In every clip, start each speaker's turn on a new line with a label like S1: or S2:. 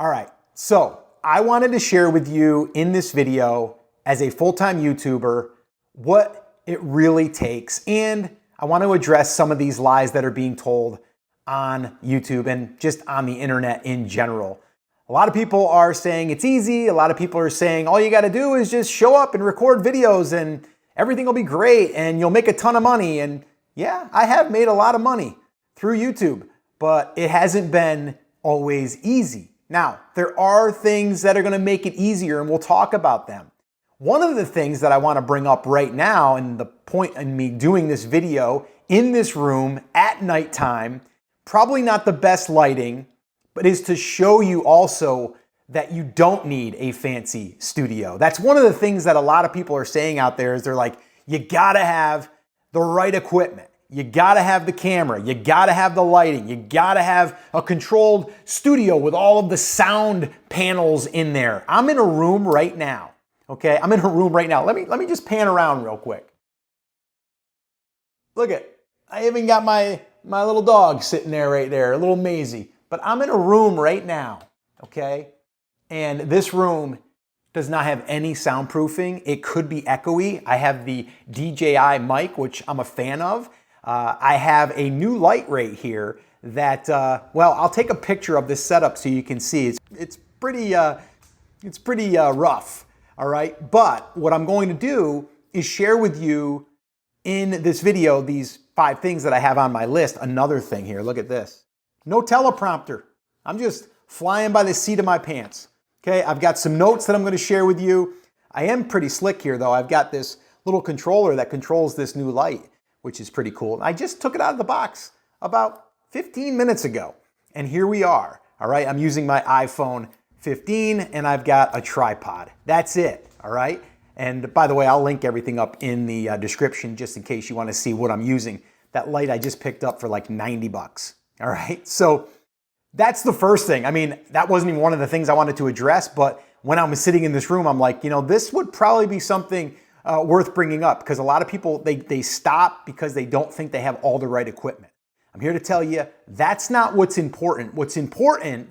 S1: All right, so I wanted to share with you in this video as a full-time YouTuber what it really takes, and I want to address some of these lies that are being told on YouTube and just on the internet in general. A lot of people are saying it's easy. A lot of people are saying all you got to do is just show up and record videos and everything will be great and you'll make a ton of money. And yeah, I have made a lot of money through YouTube, but it hasn't been always easy. Now, there are things that are going to make it easier, and we'll talk about them. One of the things that I want to bring up right now, and the point in me doing this video in this room at nighttime, probably not the best lighting, but is to show you also that you don't need a fancy studio. That's one of the things that a lot of people are saying out there is they're like, you gotta have the right equipment. You gotta have the camera, you gotta have the lighting, you gotta have a controlled studio with all of the sound panels in there. I'm in a room right now, okay? I'm in a room right now. Let me just pan around real quick. Look I even got my little dog sitting there right there, a little Maisie. But I'm in a room right now, okay? And this room does not have any soundproofing. It could be echoey. I have the DJI mic, which I'm a fan of. I have a new light right here that, well, I'll take a picture of this setup so you can see. It's pretty rough, all right? But what I'm going to do is share with you in this video these 5 things that I have on my list. Another thing here, look at this. No teleprompter. I'm just flying by the seat of my pants. Okay, I've got some notes that I'm going to share with you. I am pretty slick here though. I've got this little controller that controls this new light, which is pretty cool. I just took it out of the box about 15 minutes ago. And here we are. All right, I'm using my iPhone 15 and I've got a tripod. That's it, all right? And by the way, I'll link everything up in the description just in case you want to see what I'm using. That light I just picked up for like 90 bucks. All right, so that's the first thing. I mean, that wasn't even one of the things I wanted to address, but when I was sitting in this room, I'm like, you know, this would probably be something worth bringing up because a lot of people, they stop because they don't think they have all the right equipment. I'm here to tell you that's not what's important. What's important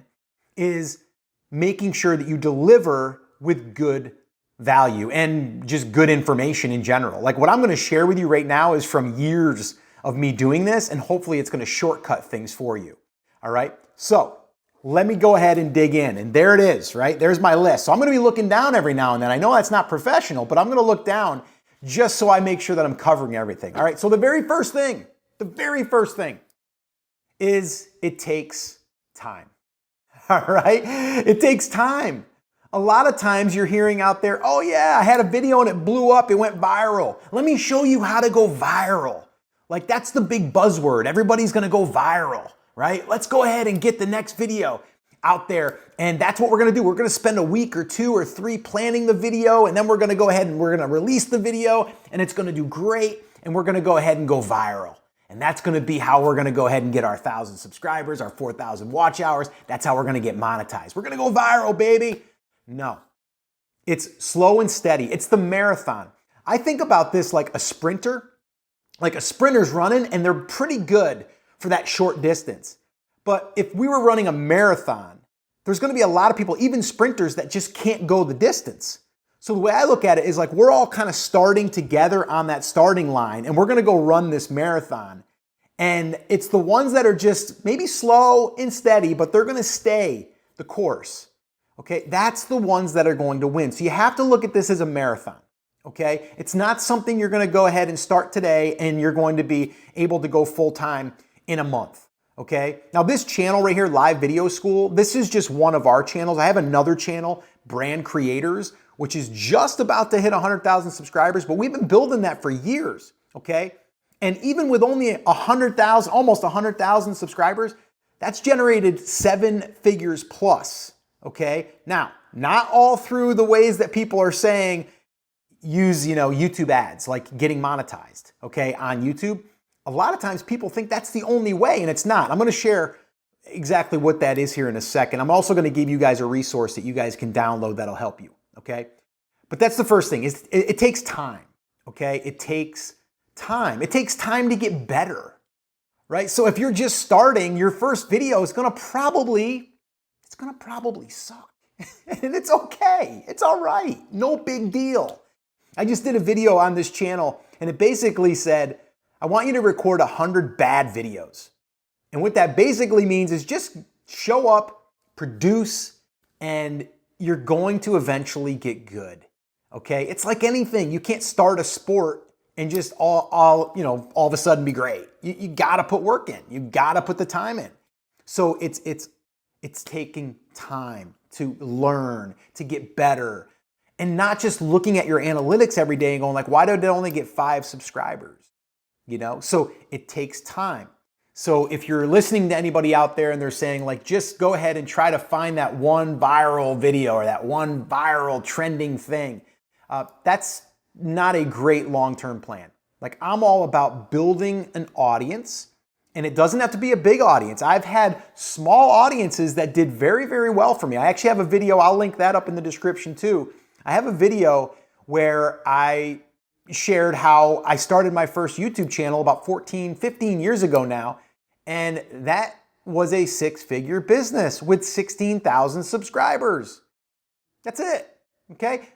S1: is making sure that you deliver with good value and just good information in general. Like what I'm going to share with you right now is from years of me doing this, and hopefully it's going to shortcut things for you. All right. So let me go ahead and dig in. And there it is, right? There's my list. So I'm going to be looking down every now and then. I know that's not professional, but I'm going to look down just so I make sure that I'm covering everything. All right. So the very first thing is it takes time. All right. It takes time. A lot of times you're hearing out there, oh yeah, I had a video and it blew up. It went viral. Let me show you how to go viral. Like that's the big buzzword. Everybody's going to go viral, right? Let's go ahead and get the next video out there. And that's what we're going to do. We're going to spend a week or 2 or 3 planning the video. And then we're going to go ahead and we're going to release the video and it's going to do great. And we're going to go ahead and go viral. And that's going to be how we're going to go ahead and get our 1,000 subscribers, our 4,000 watch hours. That's how we're going to get monetized. We're going to go viral, baby. No, it's slow and steady. It's the marathon. I think about this like a sprinter. Like a sprinter's running and they're pretty good for that short distance. But if we were running a marathon, there's going to be a lot of people, even sprinters, that just can't go the distance. So the way I look at it is like we're all kind of starting together on that starting line and we're going to go run this marathon. And it's the ones that are just maybe slow and steady, but they're going to stay the course. Okay, that's the ones that are going to win. So you have to look at this as a marathon. Okay, it's not something you're going to go ahead and start today and you're going to be able to go full time in a month. Okay, now this channel right here, Live Video School, this is just one of our channels. I have another channel, Brand Creators, which is just about to hit 100,000 subscribers, but we've been building that for years. Okay, and even with only 100,000, almost 100,000 subscribers, that's generated 7 figures plus. Okay, now not all through the ways that people are saying use, YouTube ads, like getting monetized, okay, on YouTube. A lot of times people think that's the only way, and it's not. I'm going to share exactly what that is here in a second. I'm also going to give you guys a resource that you guys can download that'll help you, okay? But that's the first thing. It takes time, okay? It takes time. It takes time to get better, right? So if you're just starting, your first video is going to probably it's gonna probably suck. And it's okay, it's all right, no big deal. I just did a video on this channel and it basically said, I want you to record 100 bad videos. And what that basically means is just show up, produce, and you're going to eventually get good, okay? It's like anything. You can't start a sport and just all of a sudden be great. You gotta put work in. You gotta put the time in. So it's taking time to learn, to get better, and not just looking at your analytics every day and going like, why did I only get 5 subscribers? So it takes time. So if you're listening to anybody out there and they're saying like, just go ahead and try to find that one viral video or that one viral trending thing, that's not a great long-term plan. Like, I'm all about building an audience, and it doesn't have to be a big audience. I've had small audiences that did very, very well for me. I actually have a video, I'll link that up in the description too. I have a video where I shared how I started my first YouTube channel about 15 years ago now, and that was a 6-figure business with 16,000 subscribers. That's it, okay?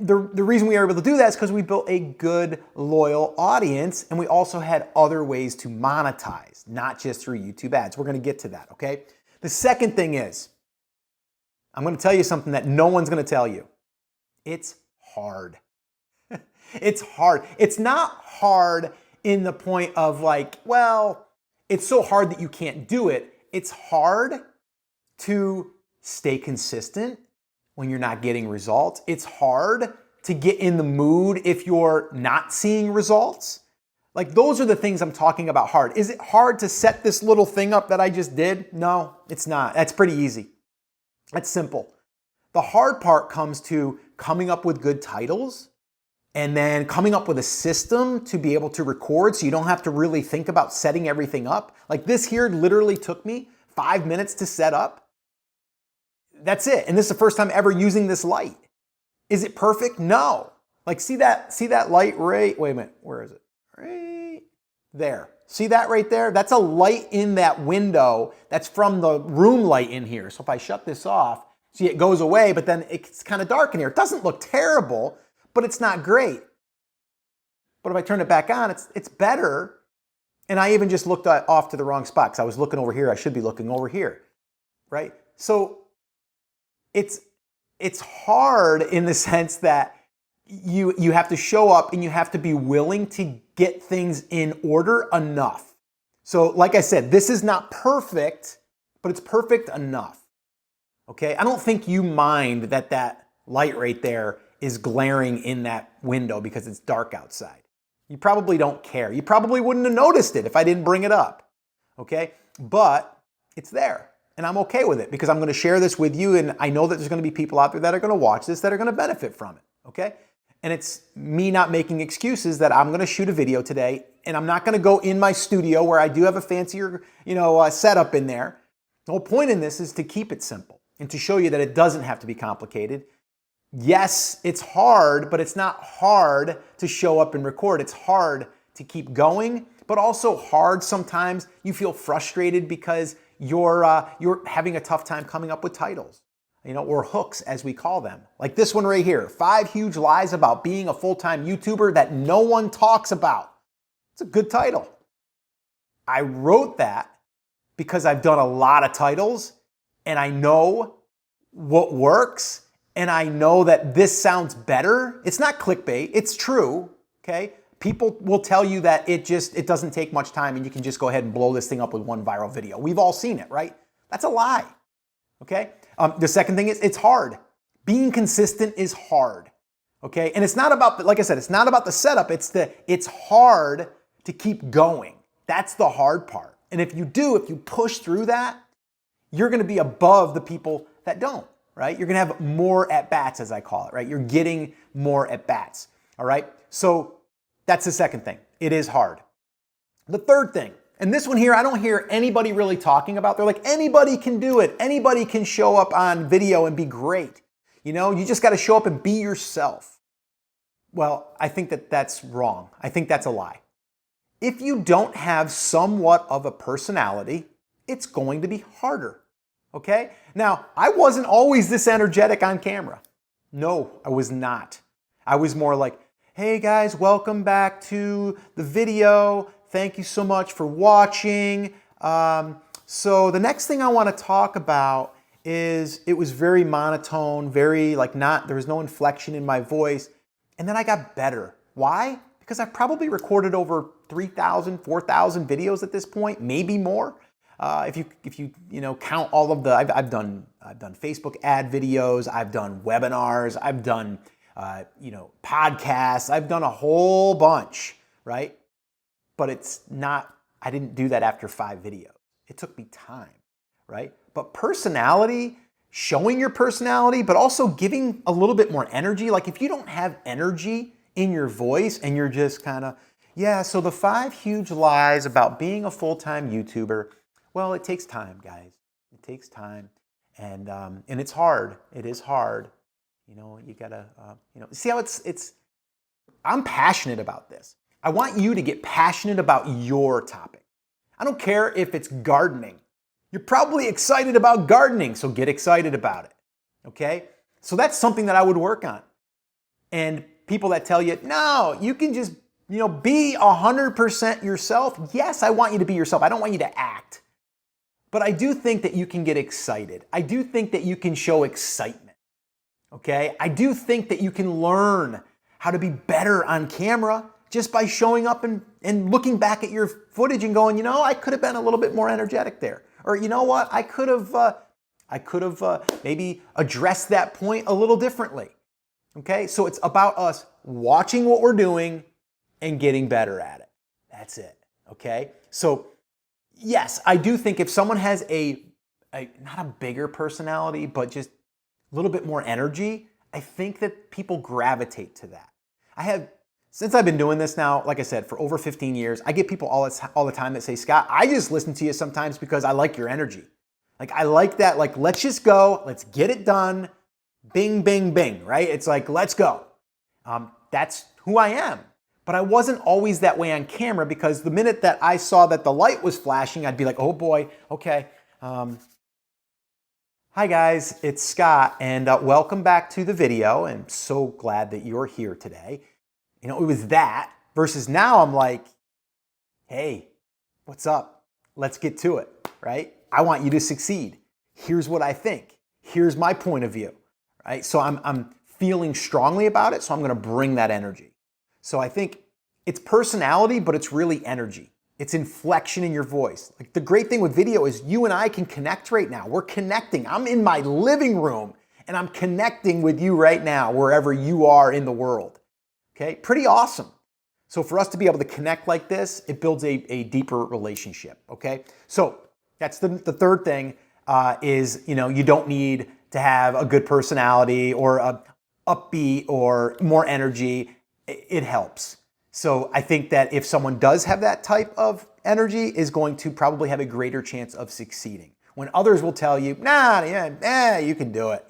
S1: The reason we were able to do that is because we built a good, loyal audience, and we also had other ways to monetize, not just through YouTube ads. We're gonna get to that, okay? The second thing is, I'm gonna tell you something that no one's gonna tell you. It's hard. It's hard. It's not hard in the point of like, well, it's so hard that you can't do it. It's hard to stay consistent when you're not getting results. It's hard to get in the mood if you're not seeing results. Like, those are the things I'm talking about hard. Is it hard to set this little thing up that I just did? No, it's not. That's pretty easy. That's simple. The hard part comes to coming up with good titles and then coming up with a system to be able to record so you don't have to really think about setting everything up. Like, this here literally took me 5 minutes to set up. That's it. And this is the first time ever using this light. Is it perfect? No. Like, see that light right? Wait a minute. Where is it? Right there. See that right there? That's a light in that window. That's from the room light in here. So if I shut this off, see, it goes away, but then it's kind of dark in here. It doesn't look terrible, but it's not great. But if I turn it back on, it's better. And I even just looked off to the wrong spot because I was looking over here. I should be looking over here, right? So it's hard in the sense that you have to show up and you have to be willing to get things in order enough. So like I said, this is not perfect, but it's perfect enough. Okay, I don't think you mind that light right there is glaring in that window because it's dark outside. You probably don't care. You probably wouldn't have noticed it if I didn't bring it up. Okay, but it's there. And I'm okay with it because I'm going to share this with you, and I know that there's going to be people out there that are going to watch this that are going to benefit from it, okay? And it's me not making excuses that I'm going to shoot a video today, and I'm not going to go in my studio where I do have a fancier, setup in there. The whole point in this is to keep it simple and to show you that it doesn't have to be complicated. Yes, it's hard, but it's not hard to show up and record. It's hard to keep going, but also hard sometimes you feel frustrated because you're having a tough time coming up with titles, or hooks as we call them. Like this one right here, 5 huge lies about being a full-time YouTuber that no one talks about. It's a good title. I wrote that because I've done a lot of titles and I know what works and I know that this sounds better. It's not clickbait, it's true, okay? People will tell you that it doesn't take much time and you can just go ahead and blow this thing up with one viral video. We've all seen it, right? That's a lie, okay? The second thing is it's hard. Being consistent is hard, okay? And it's not about, like I said, it's not about the setup. It's hard to keep going. That's the hard part. And if you push through that, you're gonna be above the people that don't, right? You're gonna have more at-bats, as I call it, right? You're getting more at-bats, all right? So that's the second thing. It is hard. The third thing, and this one here, I don't hear anybody really talking about. They're like, anybody can do it. Anybody can show up on video and be great. You just got to show up and be yourself. Well, I think that's wrong. I think that's a lie. If you don't have somewhat of a personality, it's going to be harder. okay? Now, I wasn't always this energetic on camera. No, I was not. I was more like, hey guys, welcome back to the video. Thank you so much for watching. So the next thing I want to talk about is it was very monotone, very like there was no inflection in my voice. And then I got better. Why? Because I probably recorded over 3,000, 4,000 videos at this point, maybe more. If you count all of the, I've done Facebook ad videos, I've done webinars, I've done podcasts, I've done a whole bunch, right? But I didn't do that after 5 videos. It took me time, right? But personality, showing your personality, but also giving a little bit more energy. Like if you don't have energy in your voice and you're just kind of, yeah, so the 5 huge lies about being a full-time YouTuber, well, it takes time, guys. It takes time. And it's hard. It is hard. You gotta, see how I'm passionate about this. I want you to get passionate about your topic. I don't care if it's gardening. You're probably excited about gardening, so get excited about it, okay? So that's something that I would work on. And people that tell you, no, you can just, be 100% yourself. Yes, I want you to be yourself. I don't want you to act. But I do think that you can get excited. I do think that you can show excitement, okay? I do think that you can learn how to be better on camera just by showing up and looking back at your footage and going, I could have been a little bit more energetic there. Or you know what, I could have maybe addressed that point a little differently. Okay, so it's about us watching what we're doing and getting better at it. That's it. Okay, so yes, I do think if someone has not a bigger personality, but just a little bit more energy, I think that people gravitate to that. Since I've been doing this now, like I said, for over 15 years, I get people all the time that say, Scott, I just listen to you sometimes because I like your energy. Like, I like that, like, let's just go, let's get it done, bing, bing, bing, right? It's like, let's go. That's who I am. But I wasn't always that way on camera because the minute that I saw that the light was flashing, I'd be like, oh boy, okay. Hi guys, it's Scott, and welcome back to the video. I'm so glad that you're here today. It was that versus now I'm like, hey, what's up? Let's get to it, right? I want you to succeed. Here's what I think. Here's my point of view, right? So I'm feeling strongly about it, so I'm gonna bring that energy. So I think it's personality, but it's really energy. It's inflection in your voice. Like the great thing with video is you and I can connect right now. We're connecting. I'm in my living room and I'm connecting with you right now, wherever you are in the world. Okay, pretty awesome. So for us to be able to connect like this, it builds a deeper relationship, okay? So that's the third thing is, you don't need to have a good personality or a upbeat or more energy. It helps. So I think that if someone does have that type of energy is going to probably have a greater chance of succeeding. When others will tell you, you can do it,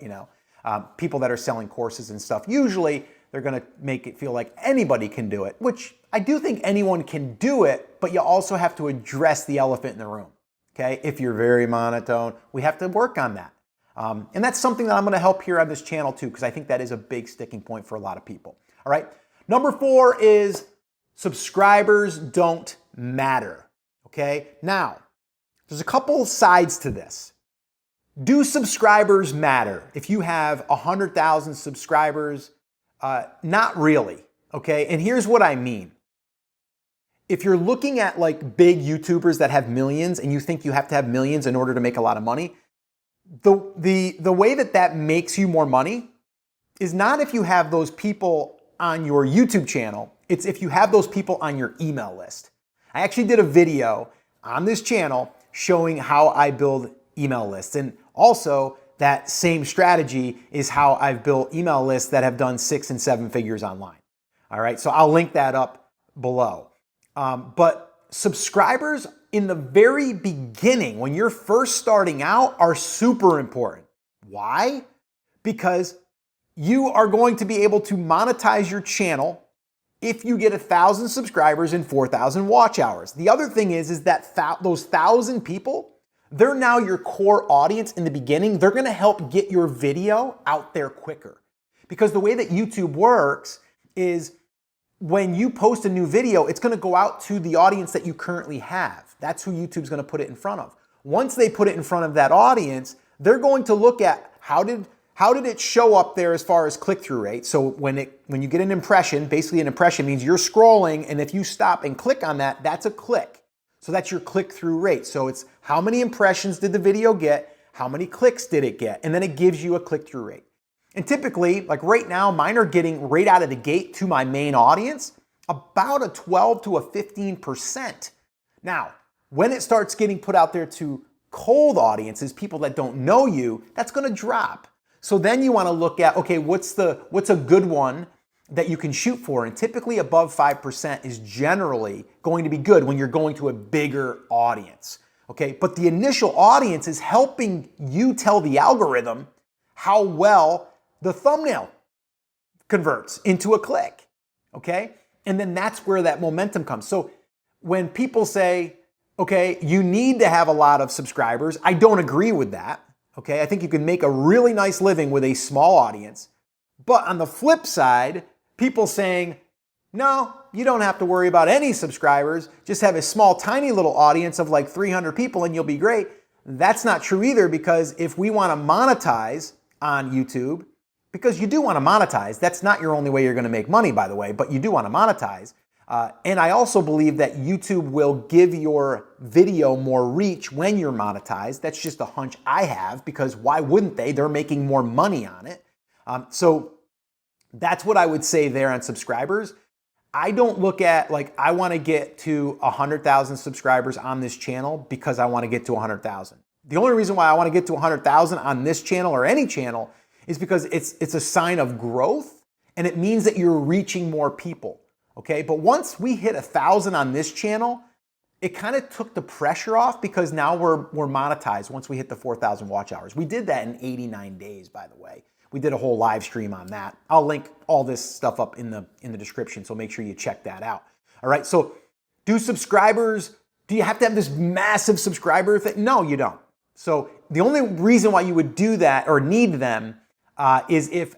S1: people that are selling courses and stuff, usually they're going to make it feel like anybody can do it, which I do think anyone can do it, but you also have to address the elephant in the room, okay? If you're very monotone, we have to work on that. And that's something that I'm going to help here on this channel too, because I think that is a big sticking point for a lot of people, all right? Number 4 is subscribers don't matter, okay? Now, there's a couple sides to this. Do subscribers matter? If you have 100,000 subscribers, not really, okay? And here's what I mean. If you're looking at like big YouTubers that have millions and you think you have to have millions in order to make a lot of money, the way that makes you more money is not if you have those people on your YouTube channel, it's if you have those people on your email list. I actually did a video on this channel showing how I build email lists, and also that same strategy is how I've built email lists that have done 6 and 7 figures online. All right, so I'll link that up below. But subscribers in the very beginning, when you're first starting out, are super important. Why? Because you are going to be able to monetize your channel if you get 1,000 subscribers and 4,000 watch hours. The other thing is that those 1,000 people, They're now your core audience in the beginning. They're gonna help get your video out there quicker. Because the way that YouTube works is when you post a new video, it's gonna go out to the audience that you currently have. That's who YouTube's gonna put it in front of. Once they put it in front of that audience, they're going to look at how did it show up there as far as click-through rate. So when you get an impression, basically an impression means you're scrolling, and if you stop and click on that, that's a click. So that's your click-through rate. So it's how many impressions did the video get, how many clicks did it get, and then it gives you a click-through rate. And typically, like right now, mine are getting right out of the gate to my main audience about a 12 to a 15%. Now, when it starts getting put out there to cold audiences, people that don't know you, that's gonna drop. So then you wanna look at, okay, what's a good one that you can shoot for? And typically above 5% is generally going to be good when you're going to a bigger audience, okay? But the initial audience is helping you tell the algorithm how well the thumbnail converts into a click, okay? And then that's where that momentum comes. So when people say, okay, you need to have a lot of subscribers, I don't agree with that, okay? I think you can make a really nice living with a small audience. But on the flip side, people saying, no, you don't have to worry about any subscribers, just have a small, tiny little audience of like 300 people and you'll be great. That's not true either, because if we want to monetize on YouTube, because you do want to monetize, that's not your only way you're going to make money, by the way, but you do want to monetize. And I also believe that YouTube will give your video more reach when you're monetized. That's just a hunch I have, because why wouldn't they? They're making more money on it. So that's what I would say there on subscribers. I don't look at like, I want to get to 100,000 subscribers on this channel because I want to get to 100,000. The only reason why I want to get to 100,000 on this channel or any channel is because it's a sign of growth, and it means that you're reaching more people, okay? But once we hit 1,000 on this channel, it kind of took the pressure off, because now we're monetized once we hit the 4,000 watch hours. We did that in 89 days, by the way. We did a whole live stream on that. I'll link all this stuff up in the description, so make sure you check that out. All right, so do you have to have this massive subscriber thing? No, you don't. So the only reason why you would do that or need them is if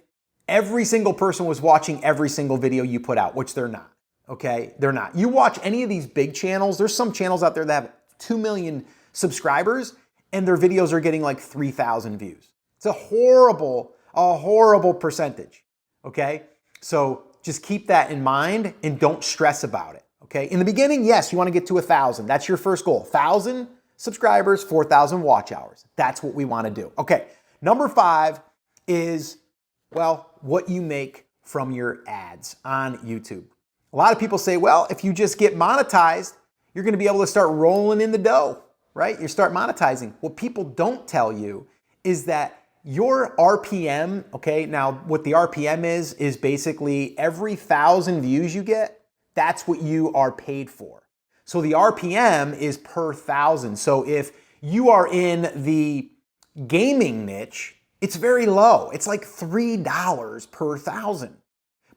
S1: every single person was watching every single video you put out, which they're not, okay? They're not. You watch any of these big channels, there's some channels out there that have 2 million subscribers and their videos are getting like 3,000 views. It's a horrible percentage, okay? So just keep that in mind and don't stress about it, okay? In the beginning, yes, you wanna get to 1,000. That's your first goal. 1,000 subscribers, 4,000 watch hours. That's what we wanna do. Okay, number 5 is, well, what you make from your ads on YouTube. A lot of people say, well, if you just get monetized, you're gonna be able to start rolling in the dough, right? You start monetizing. What people don't tell you is that your RPM, okay, now what the RPM is basically every 1,000 views you get, that's what you are paid for. So the RPM is per 1,000. So if you are in the gaming niche, it's very low. It's like $3 per 1,000.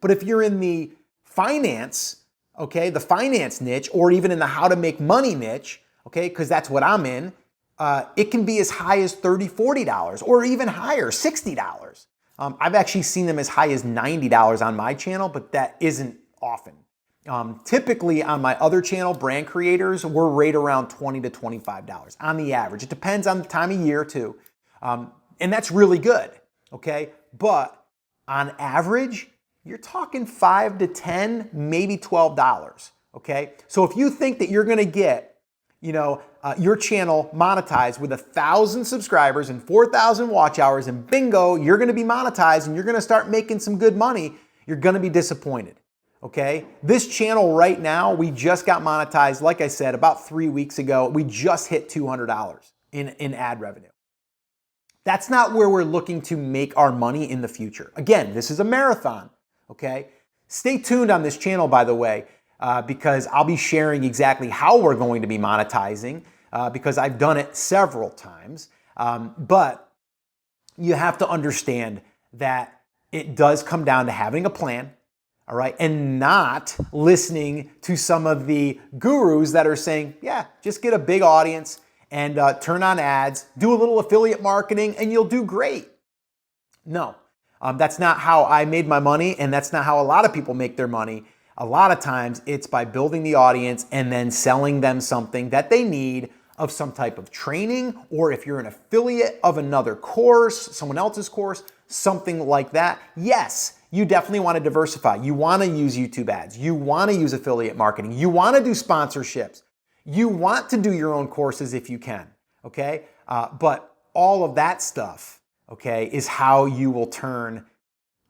S1: But if you're in the finance, okay, the finance niche, or even in the how to make money niche, okay, because that's what I'm in, it can be as high as $30, $40, or even higher, $60. I've actually seen them as high as $90 on my channel, but that isn't often. Typically on my other channel, Brand Creators, we're right around $20 to $25 on the average. It depends on the time of year too. And that's really good, okay? But on average, you're talking $5 to $10, maybe $12, okay? So if you think that you're gonna get, your channel monetized with 1,000 subscribers and 4,000 watch hours, and bingo, you're gonna be monetized and you're gonna start making some good money, you're gonna be disappointed, okay? This channel right now, we just got monetized, like I said, about 3 weeks ago. We just hit $200 in ad revenue. That's not where we're looking to make our money in the future. Again, this is a marathon, okay? Stay tuned on this channel, by the way, because I'll be sharing exactly how we're going to be monetizing, because I've done it several times. But you have to understand that it does come down to having a plan, all right, and not listening to some of the gurus that are saying, yeah, just get a big audience and turn on ads, do a little affiliate marketing, and you'll do great. No, that's not how I made my money, and that's not how a lot of people make their money. A lot of times it's by building the audience and then selling them something that they need of some type of training, or if you're an affiliate of another course, someone else's course, something like that. Yes, you definitely want to diversify. You want to use YouTube ads. You want to use affiliate marketing. You want to do sponsorships. You want to do your own courses if you can, okay? But all of that stuff, okay, is how you will turn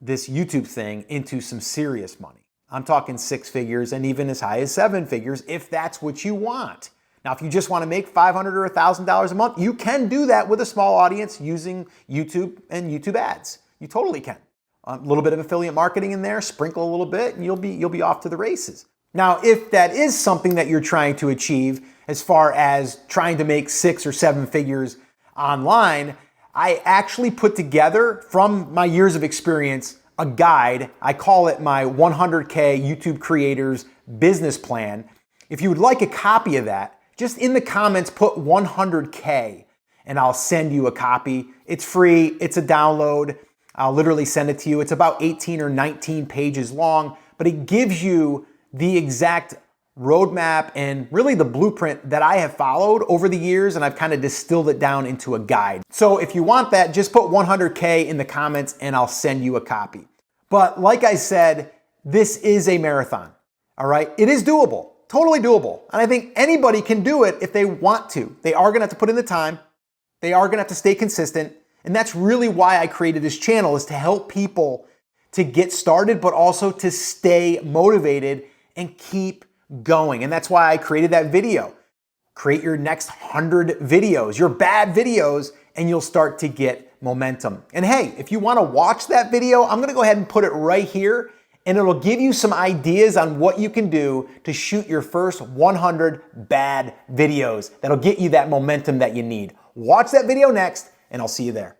S1: this YouTube thing into some serious money. I'm talking 6 figures and even as high as 7 figures if that's what you want. Now, if you just want to make $500 or $1,000 a month, you can do that with a small audience using YouTube and YouTube ads. You totally can. A little bit of affiliate marketing in there, sprinkle a little bit, and you'll be off to the races. Now, if that is something that you're trying to achieve as far as trying to make 6 or 7 figures online, I actually put together from my years of experience a guide. I call it my 100K YouTube Creators Business Plan. If you would like a copy of that, just in the comments put 100K and I'll send you a copy. It's free, it's a download. I'll literally send it to you. It's about 18 or 19 pages long, but it gives you the exact roadmap and really the blueprint that I have followed over the years, and I've kind of distilled it down into a guide. So if you want that, just put 100K in the comments and I'll send you a copy. But like I said, this is a marathon, all right? It is doable, totally doable. And I think anybody can do it if they want to. They are gonna have to put in the time. They are gonna have to stay consistent. And that's really why I created this channel, is to help people to get started, but also to stay motivated and keep going. And that's why I created that video. Create your next 100 videos, your bad videos, and you'll start to get momentum. And hey, if you wanna watch that video, I'm gonna go ahead and put it right here, and it'll give you some ideas on what you can do to shoot your first 100 bad videos that'll get you that momentum that you need. Watch that video next, and I'll see you there.